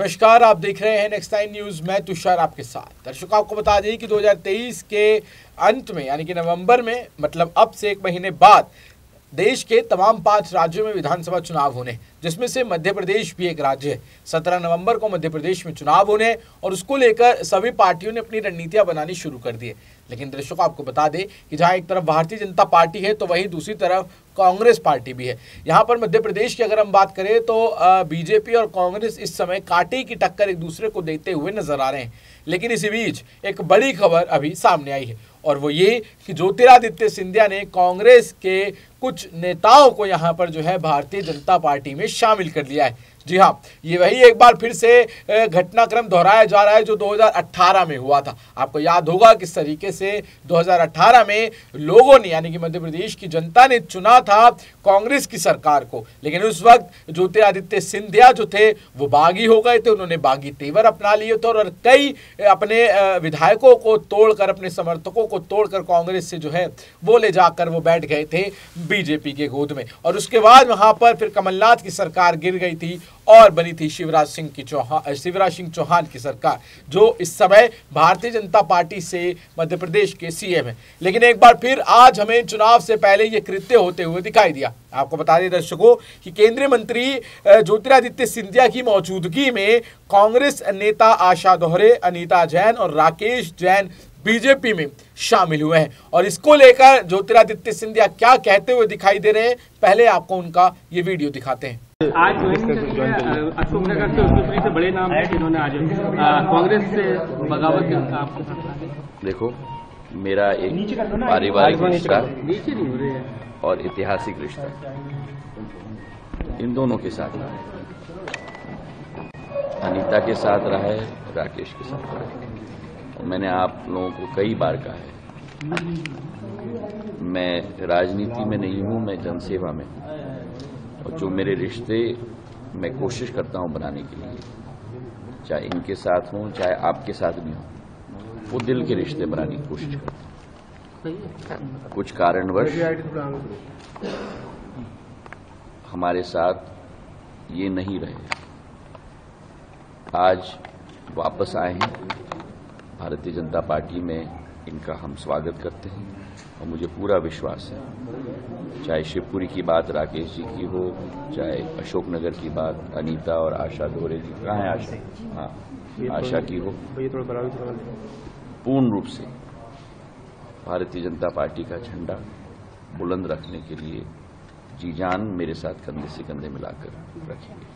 नमस्कार, आप देख रहे हैं नेक्स्ट 9 न्यूज। मैं तुषार आपके साथ। दर्शकों, आपको बता दें कि 2023 के अंत में यानी कि नवंबर में, मतलब अब से 1 महीने बाद देश के तमाम 5 राज्यों में विधानसभा चुनाव होने, जिसमें से मध्य प्रदेश भी एक राज्य है। 17 नवंबर को मध्य प्रदेश में चुनाव होने और उसको लेकर सभी पार्टियों ने अपनी रणनीतियां बनानी शुरू कर दी है। लेकिन दर्शकों, आपको बता दें कि जहां एक तरफ भारतीय जनता पार्टी है तो वहीं दूसरी तरफ कांग्रेस पार्टी भी है। यहाँ पर मध्य प्रदेश की अगर हम बात करें तो बीजेपी और कांग्रेस इस समय कांटे की टक्कर एक दूसरे को देते हुए नजर आ रहे हैं। लेकिन इसी बीच एक बड़ी खबर अभी सामने आई है और वो ये कि ज्योतिरादित्य सिंधिया ने कांग्रेस के कुछ नेताओं को यहाँ पर जो है भारतीय जनता पार्टी में शामिल कर लिया है। जी हाँ, ये वही एक बार फिर से घटनाक्रम दोहराया जा रहा है जो 2018 में हुआ था। आपको याद होगा किस तरीके से 2018 में लोगों ने यानी कि मध्य प्रदेश की जनता ने चुना था कांग्रेस की सरकार को, लेकिन उस वक्त ज्योतिरादित्य सिंधिया जो थे वो बागी हो गए थे। उन्होंने बागी तेवर अपना लिए थे और कई अपने विधायकों को तोड़कर, अपने समर्थकों को तोड़कर कांग्रेस से जो है वो ले जाकर वो बैठ गए थे बीजेपी के गोद में। और उसके बाद वहां पर फिर कमलनाथ की सरकार गिर गई थी और बनी थी शिवराज सिंह चौहान की सरकार, जो इस समय भारतीय जनता पार्टी से मध्य प्रदेश के सीएम है। लेकिन एक बार फिर आज हमें चुनाव से पहले ये कृत्य होते हुए दिखाई दिया। आपको बता दें दर्शकों कि केंद्रीय मंत्री ज्योतिरादित्य सिंधिया की मौजूदगी में कांग्रेस नेता आशा दोहरे, अनीता जैन और राकेश जैन बीजेपी में शामिल हुए हैं। और इसको लेकर ज्योतिरादित्य सिंधिया क्या कहते हुए दिखाई दे रहे हैं, पहले आपको उनका ये वीडियो दिखाते हैं। आज अशोकनगर से उसमें से बड़े नाम है जिन्होंने आज कांग्रेस से बगावत की। देखो, मेरा एक पारिवारिक रिश्ता और ऐतिहासिक रिश्ता इन दोनों के साथ रहा है। अनीता के साथ रहा है, राकेश के साथ रहा है। और मैंने आप लोगों को कई बार कहा है, मैं राजनीति में नहीं हूं, मैं जनसेवा में हूं। और जो मेरे रिश्ते मैं कोशिश करता हूं बनाने के लिए, चाहे इनके साथ हों चाहे आपके साथ भी हों, वो दिल के रिश्ते बनाने की कोशिश करता हूं। कुछ कारणवश हमारे साथ ये नहीं रहे, आज वापस आए हैं भारतीय जनता पार्टी में। इनका हम स्वागत करते हैं और मुझे पूरा विश्वास है, चाहे शिवपुरी की बात राकेश जी की हो, चाहे अशोकनगर की बात अनीता और आशा दोहरे की, कहाँ है आशा? हाँ, आशा की हो, पूर्ण रूप से भारतीय जनता पार्टी का झंडा बुलंद रखने के लिए जी जान मेरे साथ कंधे से कंधे मिलाकर रखेंगे।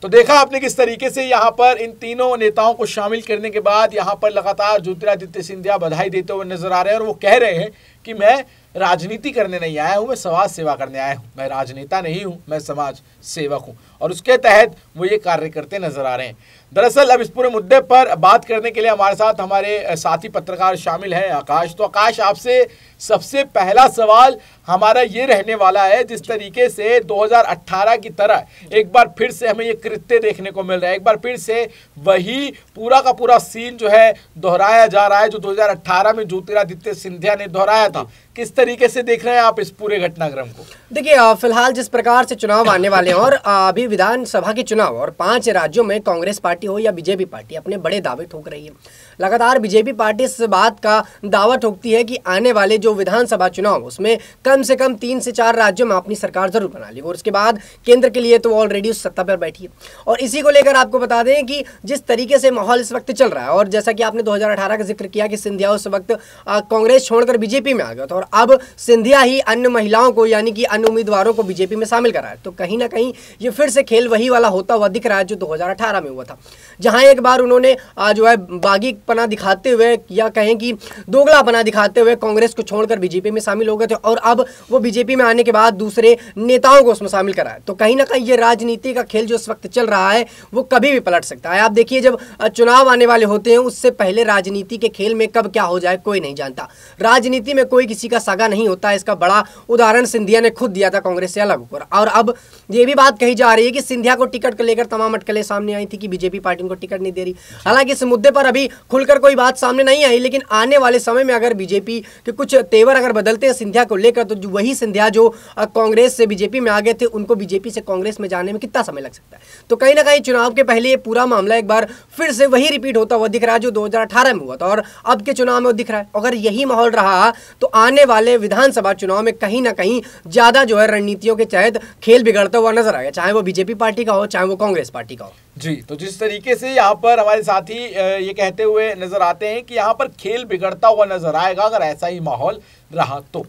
तो देखा आपने किस तरीके से यहाँ पर इन तीनों नेताओं को शामिल करने के बाद यहाँ पर लगातार ज्योतिरादित्य सिंधिया बधाई देते हुए नजर आ रहे हैं और वो कह रहे हैं कि मैं राजनीति करने नहीं आया हूं, मैं समाज सेवा करने आया हूं। मैं राजनेता नहीं हूं, मैं समाज सेवक हूं। और उसके तहत वो ये कार्य करते नजर आ रहे हैं। दरअसल अब इस पूरे मुद्दे पर बात करने के लिए हमारे साथ हमारे साथी पत्रकार शामिल हैं आकाश। तो आकाश, आपसे सबसे पहला सवाल हमारा ये रहने वाला है, जिस तरीके से 2018 की तरह एक बार फिर से हमें ये कृत्य देखने को मिल रहा है, एक बार फिर से वही पूरा का पूरा सीन जो है दोहराया जा रहा है जो 2018 में ज्योतिरादित्य सिंधिया ने दोहराया था। किस तरीके से देख रहे हैं आप इस पूरे घटनाक्रम को? देखिए, फिलहाल जिस प्रकार से चुनाव आने वाले हैं और अभी विधानसभा के चुनाव और 5 राज्यों में कांग्रेस पार्टी हो या बीजेपी पार्टी अपने बड़े दावे ठोक रही है। लगातार बीजेपी पार्टी इस बात का दावा ठोकती है कि आने वाले जो विधानसभा चुनाव उसमें कम से कम 3 से 4 राज्यों में अपनी सरकार जरूर बना ली और उसके बाद केंद्र के लिए तो ऑलरेडी उस सत्ता पर बैठी है। और इसी को लेकर आपको बता दें कि जिस तरीके से माहौल इस वक्त चल रहा है और जैसा कि आपने 2018 का जिक्र किया कि सिंधिया उस वक्त कांग्रेस छोड़कर बीजेपी में आ गया था और अब सिंधिया ही अन्य महिलाओं को यानी कि अन्य उम्मीदवारों को बीजेपी में शामिल करा है। तो कहीं ना कहीं ये फिर से खेल वही वाला होता हुआ दिख रहा है जो 2018 में हुआ था, जहां एक बार उन्होंने जो है बागीपना दिखाते हुए या कहें कि दोगलापना दिखाते हुए कांग्रेस को छोड़कर बीजेपी में शामिल हो गए थे और अब वो बीजेपी में आने के बाद दूसरे नेताओं को उसमें शामिल करा है। तो कहीं ना कहीं ये राजनीति का खेल जो इस वक्त चल रहा है वो कभी भी पलट सकता है। आप देखिए, जब चुनाव आने वाले होते हैं उससे पहले राजनीति के खेल में कब क्या हो जाए कोई नहीं जानता। राजनीति में कोई किसी का सगा नहीं होता। इसका बड़ा उदाहरण सिंधिया ने खुद दिया था कांग्रेस से अलग होकर। और अब ये भी बात कही जा रही है कि सिंधिया को टिकट को लेकर तमाम अटकलें सामने आई थी कि बीजेपी बीजेपी पार्टी उनको टिकट नहीं दे रही। हालांकि इस मुद्दे पर अभी खुलकर कोई बात सामने नहीं आई, लेकिन आने वाले समय में अगर बीजेपी के कुछ तेवर अगर बदलते हैं सिंधिया को लेकर, तो वही सिंधिया जो कांग्रेस से बीजेपी में आ गए थे, उनको बीजेपी से कांग्रेस में जाने में कितना समय लग सकता है। तो कहीं ना कहीं चुनाव के पहले ये पूरा मामला एक बार फिर से वही रिपीट होता हुआ दिख रहा है जो 2018 में हुआ था और अब के चुनाव में वो दिख रहा है। अगर यही माहौल रहा तो आने वाले विधानसभा चुनाव में कहीं ना कहीं ज्यादा जो है रणनीतियों के तहत खेल बिगड़ता हुआ नजर आएगा, चाहे वो बीजेपी पार्टी का हो चाहे वो कांग्रेस पार्टी का हो। जी, तो जिस तरीके से यहाँ पर हमारे साथी ये कहते हुए नजर आते हैं कि यहाँ पर खेल बिगड़ता हुआ नजर आएगा अगर ऐसा ही माहौल रहा तो।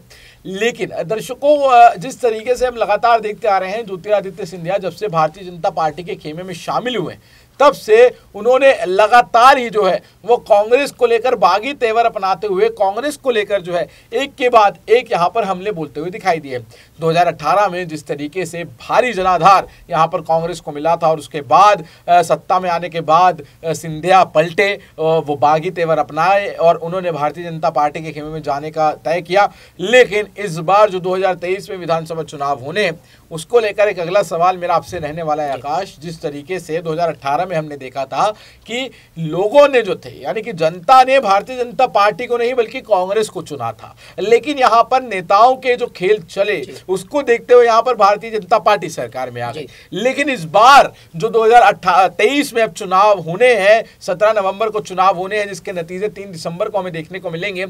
लेकिन दर्शकों, जिस तरीके से हम लगातार देखते आ रहे हैं, ज्योतिरादित्य सिंधिया जब से भारतीय जनता पार्टी के खेमे में शामिल हुए तब से उन्होंने लगातार ही जो है वो कांग्रेस को लेकर बागी तेवर अपनाते हुए कांग्रेस को लेकर जो है एक के बाद एक यहाँ पर हमले बोलते हुए दिखाई दिए। 2018 में जिस तरीके से भारी जनाधार यहाँ पर कांग्रेस को मिला था और उसके बाद सत्ता में आने के बाद सिंधिया पलटे, वो बागी तेवर अपनाए और उन्होंने भारतीय जनता पार्टी के खेमे में जाने का तय किया। लेकिन इस बार जो 2023 में विधानसभा चुनाव होने उसको लेकर एक अगला सवाल मेरा आपसे रहने वाला है आकाश। जिस तरीके से 2018 में हमने देखा था कि लोगों ने जो थे, यानी कि जनता ने भारतीय जनता पार्टी को नहीं बल्कि कांग्रेस को चुना था, लेकिन यहाँ पर नेताओं के जो खेल चले उसको देखते हुए यहाँ पर भारतीय जनता पार्टी सरकार में आ गई। लेकिन इस बार जो 2023 में अब चुनाव होने हैं, 17 नवंबर को चुनाव होने हैं, जिसके नतीजे 3 दिसंबर को हमें देखने को मिलेंगे।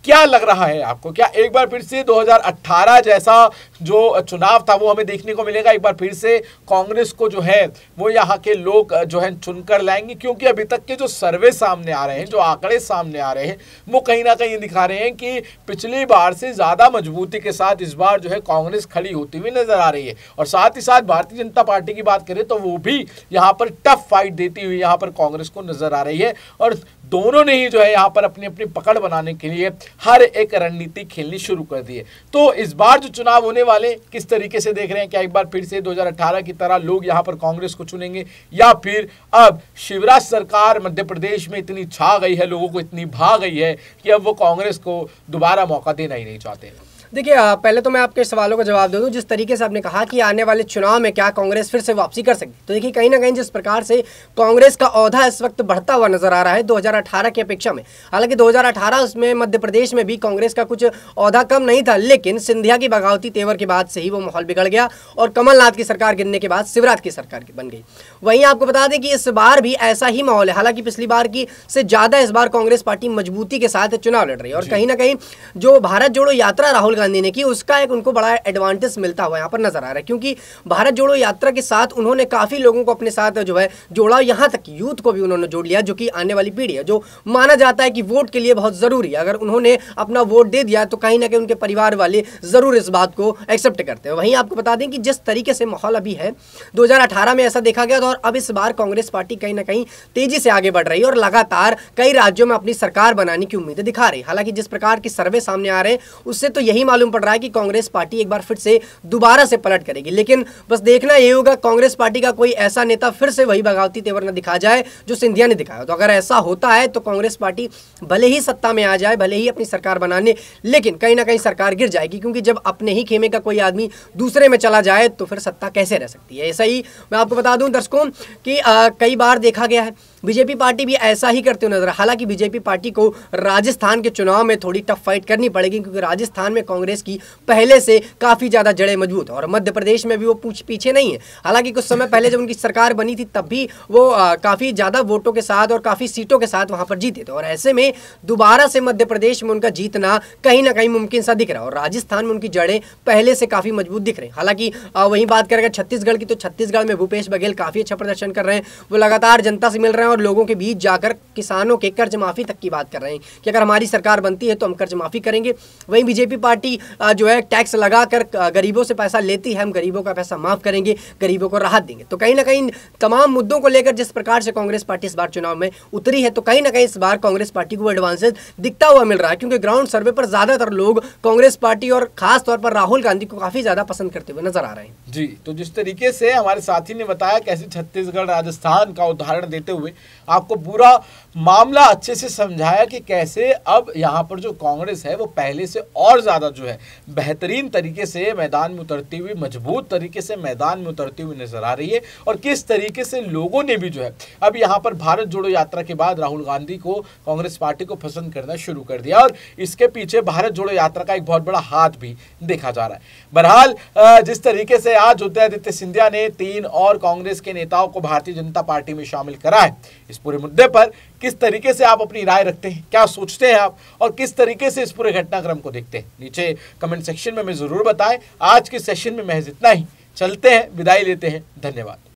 क्या लग रहा है आपको, क्या एक बार फिर से 2018 जैसा जो चुनाव था वो हमें देखने को मिलेगा? एक बार फिर से कांग्रेस को जो है वो यहाँ के लोग जो है चुनकर लाएंगे? क्योंकि अभी तक के जो सर्वे सामने आ रहे हैं, जो आंकड़े सामने आ रहे हैं, वो कहीं ना कहीं दिखा रहे हैं कि पिछली बार से ज्यादा मजबूती के साथ इस बार जो है कांग्रेस खड़ी होती हुई नजर आ रही है। और साथ ही साथ भारतीय जनता पार्टी की बात करें तो वो भी यहाँ पर टफ फाइट देती हुई यहाँ पर कांग्रेस को नजर आ रही है। और दोनों ने ही जो है यहाँ पर अपनी अपनी पकड़ बनाने के लिए हर एक रणनीति खेलनी शुरू कर दी है। तो इस बार जो चुनाव होने वाले किस तरीके से देख रहे हैं? क्या एक बार फिर से 2018 की तरह लोग यहाँ पर कांग्रेस को चुनेंगे, या फिर अब शिवराज सरकार मध्य प्रदेश में इतनी छा गई है, लोगों को इतनी भा गई है कि अब वो कांग्रेस को दोबारा मौका देना ही नहीं चाहते? देखिए, पहले तो मैं आपके सवालों का जवाब दे दूं। जिस तरीके से आपने कहा कि आने वाले चुनाव में क्या कांग्रेस फिर से वापसी कर सकती, तो देखिए कहीं ना कहीं जिस प्रकार से कांग्रेस का औधा इस वक्त बढ़ता हुआ नजर आ रहा है 2018 की अपेक्षा में। हालांकि 2018 उसमें मध्य प्रदेश में भी कांग्रेस का कुछ औधा कम नहीं था, लेकिन सिंधिया की बगावती तेवर के बाद से ही वो माहौल बिगड़ गया और कमलनाथ की सरकार गिरने के बाद शिवराज की सरकार बन गई। वहीं आपको बता दें कि इस बार भी ऐसा ही माहौल है। हालांकि पिछली बार की से ज्यादा इस बार कांग्रेस पार्टी मजबूती के साथ चुनाव लड़ रही है और कहीं ना कहीं जो भारत जोड़ो यात्रा राहुल गांधी ने की उसका एक उनको बड़ा एडवांटेज मिलता हुआ यहाँ पर नजर आ रहा है, क्योंकि भारत जोड़ो यात्रा के साथ उन्होंने काफी लोगों को अपने साथ जो है जोड़ा, यहाँ तक यूथ को भी उन्होंने जोड़ लिया, जो कि आने वाली पीढ़ी है, जो माना जाता है कि वोट के लिए बहुत जरूरी है। अगर उन्होंने अपना वोट दे दिया तो कहीं ना कहीं उनके परिवार वाले जरूर इस बात को एक्सेप्ट करते हैं। वहीं आपको बता दें कि जिस तरीके से माहौल अभी है, 2018 में ऐसा देखा गया था और अब इस बार कांग्रेस पार्टी कहीं ना कहीं तेजी से आगे बढ़ रही है और लगातार कई राज्यों में अपनी सरकार बनाने की उम्मीदें दिखा रही है। हालांकि जिस प्रकार की सर्वे सामने आ रहे हैं उससे तो यही मालूम पड़ रहा है कि कांग्रेस पार्टी एक बार फिर से दोबारा से पलट करेगी। लेकिन बस देखना ये होगा कांग्रेस पार्टी का कोई ऐसा नेता फिर से वही बगावती तेवर न दिखा जाए जो सिंधिया ने दिखाया। तो अगर ऐसा होता है तो कांग्रेस पार्टी भले ही सत्ता में आ जाए, भले ही अपनी सरकार बनाने, लेकिन कहीं ना कहीं सरकार गिर जाएगी, क्योंकि जब अपने ही खेमे का कोई आदमी दूसरे में चला जाए तो फिर सत्ता कैसे रह सकती है। ऐसा ही मैं आपको बता दूं दर्शकों कि कई बार देखा गया है बीजेपी पार्टी भी ऐसा ही करते हुए नजर। हालांकि बीजेपी पार्टी को राजस्थान के चुनाव में थोड़ी टफ फाइट करनी पड़ेगी, क्योंकि राजस्थान में कांग्रेस की पहले से काफी ज्यादा जड़ें मजबूत है और मध्य प्रदेश में भी वो पीछे नहीं है। हालांकि कुछ समय पहले जब उनकी सरकार बनी थी तब भी वो काफी ज्यादा वोटों के साथ और काफी सीटों के साथ वहां पर जीते थे और ऐसे में दोबारा से मध्य प्रदेश में उनका जीतना कहीं ना कहीं मुमकिन सा दिख रहा है और राजस्थान में उनकी जड़ें पहले से काफी मजबूत दिख रही है। हालांकि वहीं बात करें छत्तीसगढ़ की, तो छत्तीसगढ़ में भूपेश बघेल काफी अच्छा प्रदर्शन कर रहे हैं, वो लगातार जनता से मिल रहे हैं और लोगों के बीच जाकर किसानों के कर्ज माफी तक की बात कर रहे हैं कि अगर हमारी सरकार बनती है तो हम कर्ज माफी करेंगे। वहीं बीजेपी पार्टी जो है टैक्स लगाकर गरीबों से पैसा लेती है, हम गरीबों का पैसा माफ करेंगे, गरीबों को राहत देंगे। तो कहीं ना कहीं तमाम मुद्दों को लेकर जिस प्रकार से कांग्रेस पार्टी इस बार चुनाव में उतरी है, तो कहीं ना कहीं इस बार कांग्रेस पार्टी को एडवांटेज दिखता हुआ मिल रहा है, क्योंकि ग्राउंड सर्वे पर ज्यादातर लोग कांग्रेस पार्टी और खास तौर पर राहुल गांधी को काफी ज्यादा पसंद करते हुए नजर आ रहे हैं। जी, तो जिस तरीके से हमारे साथी ने बताया कैसे छत्तीसगढ़ राजस्थान का उदाहरण देते हुए आपको पूरा मामला अच्छे से समझाया कि कैसे अब यहाँ पर जो कांग्रेस है वो पहले से और ज़्यादा जो है बेहतरीन तरीके से मैदान में उतरती हुई, मजबूत तरीके से मैदान में उतरती हुई नजर आ रही है, और किस तरीके से लोगों ने भी जो है अब यहाँ पर भारत जोड़ो यात्रा के बाद राहुल गांधी को, कांग्रेस पार्टी को पसंद करना शुरू कर दिया, और इसके पीछे भारत जोड़ो यात्रा का एक बहुत बड़ा हाथ भी देखा जा रहा है। बहरहाल जिस तरीके से आज ज्योतिरादित्य सिंधिया ने 3 और कांग्रेस के नेताओं को भारतीय जनता पार्टी में शामिल करा है, इस पूरे मुद्दे पर किस तरीके से आप अपनी राय रखते हैं, क्या सोचते हैं आप, और किस तरीके से इस पूरे घटनाक्रम को देखते हैं, नीचे कमेंट सेक्शन में हमें जरूर बताएं। आज के सेशन में महज इतना ही, चलते हैं, विदाई लेते हैं, धन्यवाद।